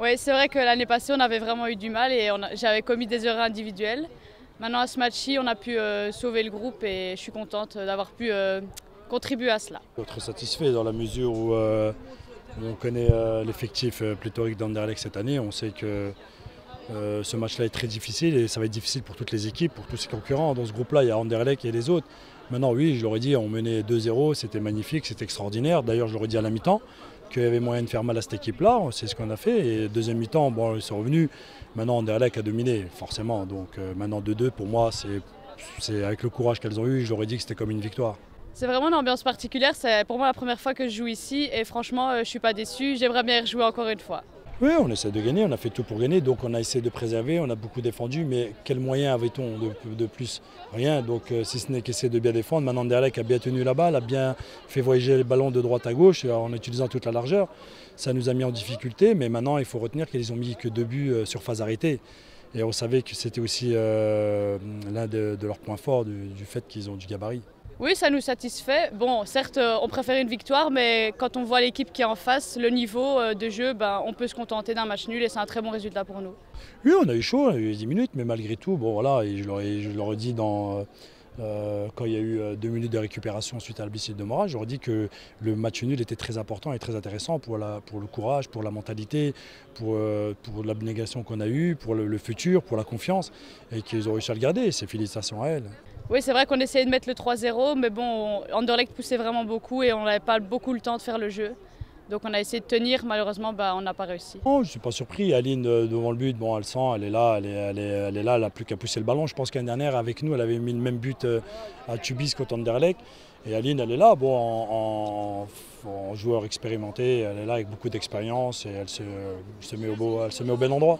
Oui, c'est vrai que l'année passée, on avait vraiment eu du mal et j'avais commis des erreurs individuelles. Maintenant, à ce match-ci, on a pu sauver le groupe et je suis contente d'avoir pu contribuer à cela. Très satisfait dans la mesure où on connaît l'effectif pléthorique d'Anderlecht cette année. On sait que ce match-là est très difficile et ça va être difficile pour toutes les équipes, pour tous ces concurrents. Dans ce groupe-là, il y a Anderlecht et les autres. Maintenant, oui, je l'aurais dit, on menait 2-0, c'était magnifique, c'était extraordinaire. D'ailleurs, je l'aurais dit à la mi-temps qu'il y avait moyen de faire mal à cette équipe-là. C'est ce qu'on a fait. Et deuxième mi-temps, bon, ils sont revenus. Maintenant, Anderlecht a dominé, forcément. Donc maintenant, 2-2, pour moi, c'est avec le courage qu'elles ont eu, je l'aurais dit que c'était comme une victoire. C'est vraiment une ambiance particulière. C'est pour moi la première fois que je joue ici et franchement, je ne suis pas déçue. J'aimerais bien y rejouer encore une fois. Oui, on essaie de gagner, on a fait tout pour gagner, donc on a essayé de préserver, on a beaucoup défendu, mais quel moyen avait-on de plus? Rien, donc si ce n'est qu'essayer de bien défendre. Maintenant, Anderlecht a bien tenu la balle, a bien fait voyager le ballon de droite à gauche en utilisant toute la largeur. Ça nous a mis en difficulté, mais maintenant il faut retenir qu'ils ont mis que 2 buts sur phase arrêtée. Et on savait que c'était aussi l'un de leurs points forts du fait qu'ils ont du gabarit. Oui, ça nous satisfait. Bon, certes, on préfère une victoire, mais quand on voit l'équipe qui est en face, le niveau de jeu, on peut se contenter d'un match nul et c'est un très bon résultat pour nous. Oui, on a eu chaud, on a eu 10 minutes, mais malgré tout, bon voilà, et je l'aurais dit quand il y a eu 2 minutes de récupération suite à l'arbitre de Mora, j'aurais dit que le match nul était très important et très intéressant pour le courage, pour la mentalité, pour l'abnégation qu'on a eue, pour le futur, pour la confiance, et qu'ils ont réussi à le garder. Et c'est félicitations à elles. Oui, c'est vrai qu'on essayait de mettre le 3-0, mais bon, Anderlecht poussait vraiment beaucoup et on n'avait pas beaucoup le temps de faire le jeu. Donc on a essayé de tenir, malheureusement, on n'a pas réussi. Non, je ne suis pas surpris. Aline, devant le but, bon, elle sent, elle est là, elle est là, elle n'a plus qu'à pousser le ballon. Je pense qu'année dernière, avec nous, elle avait mis le même but à Tubize contre Anderlecht. Et Aline, elle est là, bon, en joueur expérimenté, elle est là avec beaucoup d'expérience et elle se met au bon endroit.